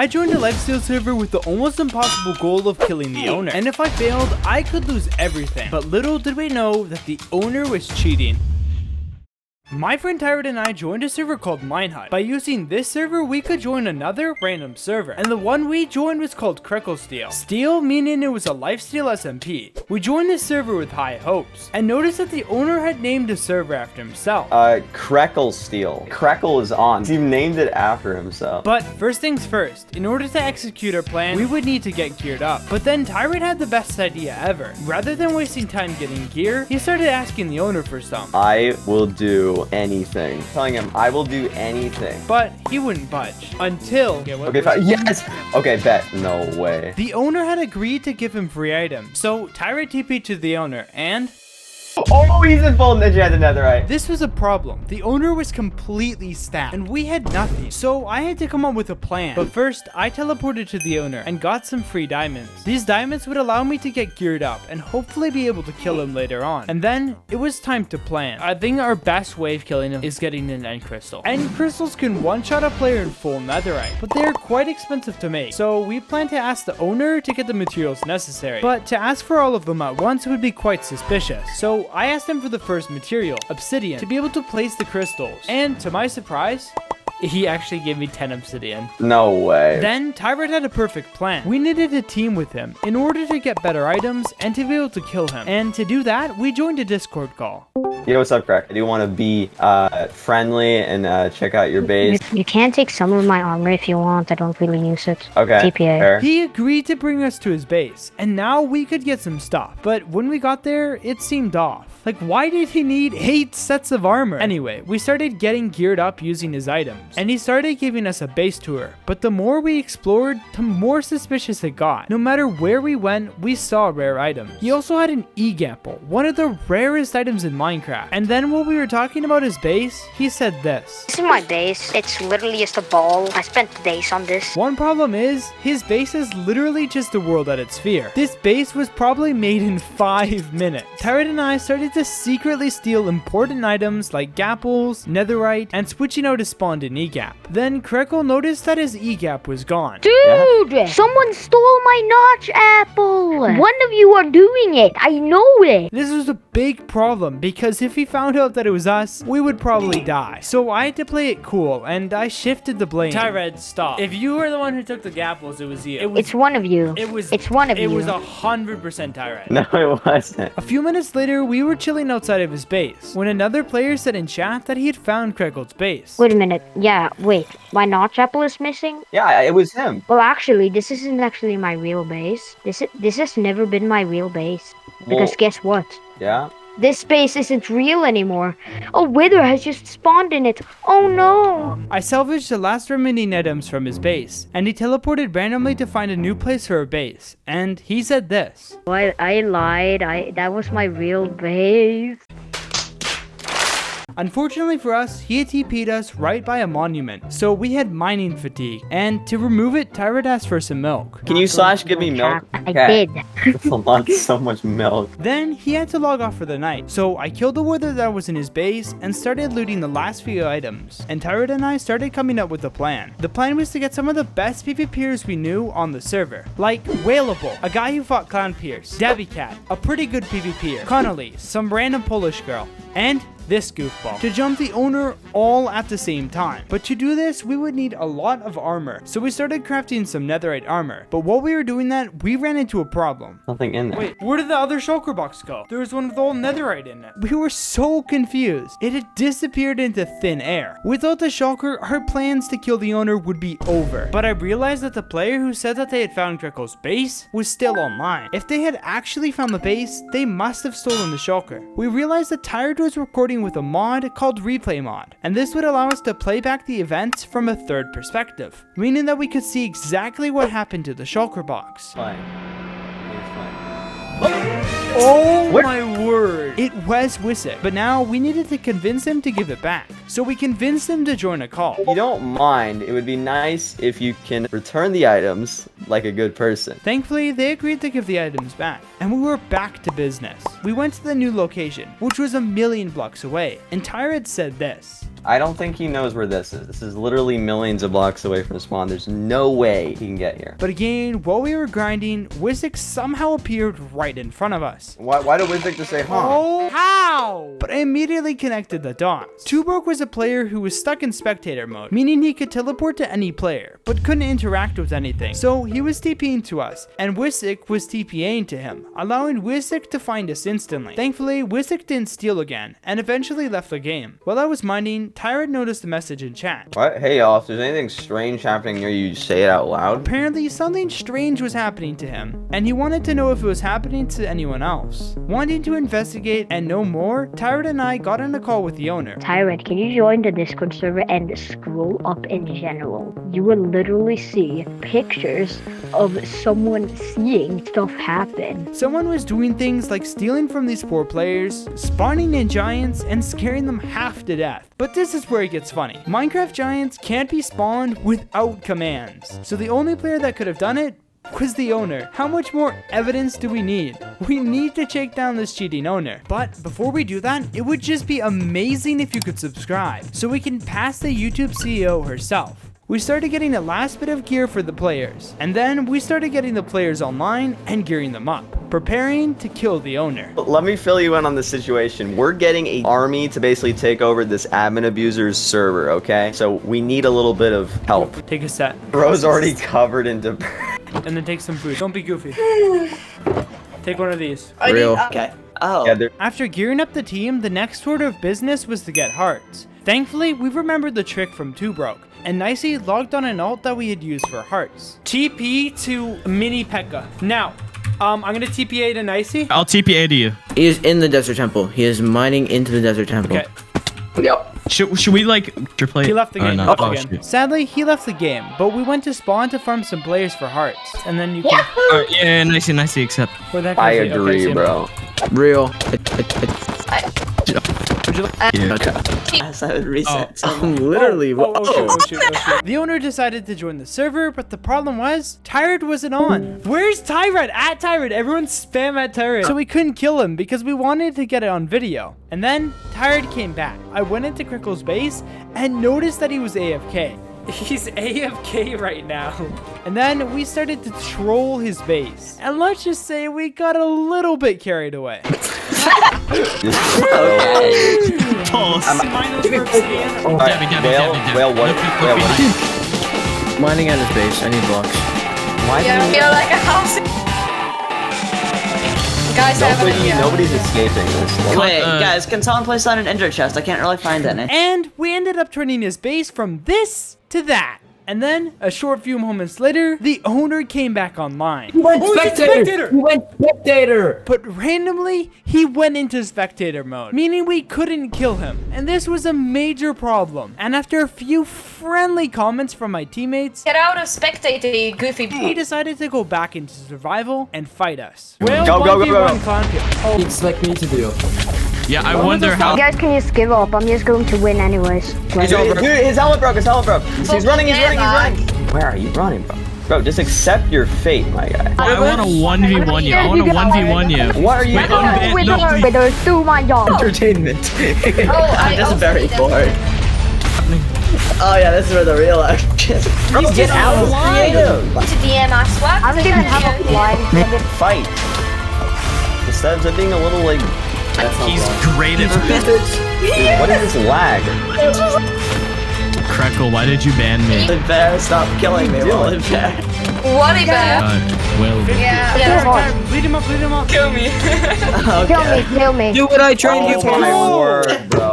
I joined a LifeSteal server with the almost impossible goal of killing the owner, and if I failed, I could lose everything. But little did we know that the owner was cheating. My friend Tyrad and I joined a server called minehut. By using this server, we could join another random server, and the one we joined was called Creklsteal Steal, meaning it was a LifeSteal SMP. We joined this server with high hopes, and noticed that the owner had named a server after himself. Creklsteal. Creckle is on. He named it after himself. But first things first, in order to execute our plan, we would need to get geared up. But then Tyrad had the best idea ever. Rather than wasting time getting gear, he started asking the owner for some. I will do anything. Telling him I will do anything. But he wouldn't budge until... Okay, fine. Yes! Okay, bet. No way. The owner had agreed to give him free items. So Tyrad TP'd to the owner and... Oh, he's in full ninja at the netherite. This was a problem. The owner was completely stacked, and we had nothing. So I had to come up with a plan. But first, I teleported to the owner and got some free diamonds. These diamonds would allow me to get geared up and hopefully be able to kill him later on. And then, it was time to plan. I think our best way of killing him is getting an end crystal. End crystals can one-shot a player in full netherite, but they are quite expensive to make. So we plan to ask the owner to get the materials necessary. But to ask for all of them at once would be quite suspicious. So I asked him for the first material, obsidian, to be able to place the crystals. And to my surprise, he actually gave me 10 obsidian. No way. Then Tyrad had a perfect plan. We needed to team with him in order to get better items and to be able to kill him. And to do that, we joined a Discord call. Yo, what's up, Crek? I do want to be friendly and check out your base. You can take some of my armor if you want. I don't really use it. Okay, TPA. fair. He agreed to bring us to his base, and now we could get some stuff. But when we got there, it seemed off. Like, why did he need 8 sets of armor? Anyway, we started getting geared up using his items, and he started giving us a base tour. But the more we explored, the more suspicious it got. No matter where we went, we saw rare items. He also had an e-gapple, one of the rarest items in Minecraft. And then when we were talking about his base, he said this. This is my base. It's literally just a ball. I spent days on this. One problem is, his base is literally just a world at its sphere. This base was probably made in 5 minutes. Tyrad and I started to secretly steal important items like gapples, netherite, and switching out his spawn in e-gap. Then Krekel noticed that his e-gap was gone. Dude! Someone stole my notch apple! One of you are doing it! I know it! This was a big problem because if he found out that it was us, we would probably die. So I had to play it cool, and I shifted the blame. Tyrad, stop. If you were the one who took the gapples, it was you. It's one of you. It's one of you. It was 100% Tyrad. No, it wasn't. A few minutes later, we were chilling outside of his base when another player said in chat that he had found Krekel's base. Wait a minute. Yeah, wait. My notch apple is missing? Yeah, it was him. Well, actually, this isn't actually my real base. This has never been my real base. Because Well, guess what? yeah? This base isn't real anymore. A wither has just spawned in it. Oh no! I salvaged the last remaining items from his base, and he teleported randomly to find a new place for a base. And he said this. I lied. That was my real base. Unfortunately for us, he had TP'd us right by a monument, so we had mining fatigue. And to remove it, Tyrad asked for some milk. Can you give me milk? I did. That's a lot, so much milk. Then he had to log off for the night, so I killed the wither that was in his base and started looting the last few items. And Tyrad and I started coming up with a plan. The plan was to get some of the best PvPers we knew on the server, like Whaleable, a guy who fought ClownPierce, Debbiecat, a pretty good PvPer, Connolly, some random Polish girl, and this goofball, to jump the owner all at the same time. But to do this, we would need a lot of armor, so we started crafting some netherite armor. But while we were doing that, we ran into a problem. Nothing in there. Wait, where did the other shulker box go? There was one with all netherite in it. We were so confused. It had disappeared into thin air. Without the shulker, our plans to kill the owner would be over. But I realized that the player who said that they had found Krekel's base was still online. If they had actually found the base, they must have stolen the shulker. We realized that Tyrad was recording with a mod called Replay Mod, and this would allow us to play back the events from a third perspective, meaning that we could see exactly what happened to the shulker box. Fine. Oh What? my word! It was Wisik, but now we needed to convince him to give it back. So we convinced him to join a call. You don't mind, it would be nice if you can return the items like a good person. Thankfully, they agreed to give the items back, and we were back to business. We went to the new location, which was a million blocks away, and Tyrad said this. I don't think he knows where this is. This is literally millions of blocks away from spawn. There's no way he can get here. But again, while we were grinding, Wisik somehow appeared right in front of us. Why did Wisik just say, huh? Oh, how? But I immediately connected the dots. Tubroke was a player who was stuck in spectator mode, meaning he could teleport to any player, but couldn't interact with anything. So he was TPing to us, and Wisik was TPAing to him, allowing Wisik to find us instantly. Thankfully, Wisik didn't steal again, and eventually left the game. While I was mining, Tyrad noticed a message in chat. What? Hey y'all, if there's anything strange happening near you, say it out loud. Apparently, something strange was happening to him, and he wanted to know if it was happening to anyone else. Wanting to investigate and know more, Tyrad and I got on a call with the owner. Tyrad, can you join the Discord server and scroll up in general? You will literally see pictures of someone seeing stuff happen. Someone was doing things like stealing from these poor players, spawning in giants, and scaring them half to death. But this is where it gets funny. Minecraft giants can't be spawned without commands. So the only player that could have done it was the owner. How much more evidence do we need? We need to take down this cheating owner. But before we do that, it would just be amazing if you could subscribe so we can pass the YouTube CEO herself. We started getting the last bit of gear for the players, and then we started getting the players online and gearing them up, preparing to kill the owner. Let me fill you in on the situation. We're getting an army to basically take over this admin abuser's server, okay? So we need a little bit of help. Take a set, Bro's already covered in debris. and then take some food. Don't be goofy. Take one of these. Real. Okay. Oh. Yeah, After gearing up the team, the next order of business was to get hearts. Thankfully, we remembered the trick from Tubroke, and Nicey logged on an alt that we had used for hearts. TP to Mini Pekka. Now, I'm gonna TPA to Nicey. I'll TPA to you. He is in the desert temple. He is mining into the desert temple. Okay. Yep. Should we like replay? He left the game. No. Oh, again. Shoot. Sadly, he left the game, but we went to spawn to farm some players for hearts. And then you can... Yeah, nicey, accept. Where the heck I is he? agree, Okay, bro. Real. Would you like... Yeah. Yes, I would reset. Oh. I'm literally. Oh, shoot. The owner decided to join the server, but the problem was Tyrad wasn't on. Where's Tyrad? At Tyrad. Everyone spam at Tyrad. So we couldn't kill him because we wanted to get it on video. And then Tyrad came back. I went into Crickle's base and noticed that he was AFK. He's AFK right now. And then we started to troll his base. And let's just say we got a little bit carried away. Pulse. Whale, what? Mining at his base. I need blocks. Why do you... You're like a house. Guys, I have an idea. Nobody's escaping this. Wait, guys, can someone place down an ender chest? I can't really find any. And we ended up turning his base from this to that. And then, a short few moments later, the owner came back online. He went spectator! He went spectator! But randomly, he went into spectator mode, meaning we couldn't kill him. And this was a major problem. And after a few friendly comments from my teammates, Get out of spectator, you goofy. he decided to go back into survival and fight us. Well, Go, 1v1 ClownPierce. What do you expect me to do? Yeah, I wonder how. Guys, can you just give up? I'm just going to win anyways. Like, Dude, his helmet broke, He's running. Where are you running, bro? Bro, just accept your fate, my guy. I want to 1v1 you. I want to 1v1 you. What are you Wait, doing? no, Winners, do my job. Entertainment. I'm just very bored. Oh yeah, this is where the real action. Get out of creative. To DM, I swear. I don't even have a line. Fight. Instead of being a little like... He's great at Dude, what is this lag? Krekel, why did you ban me? Bear, stop killing me, Willy Bear. What a bear. Well, Yeah. Lead him up. Kill me. Okay. Kill me. Do what I trained you Oh for! my word, bro.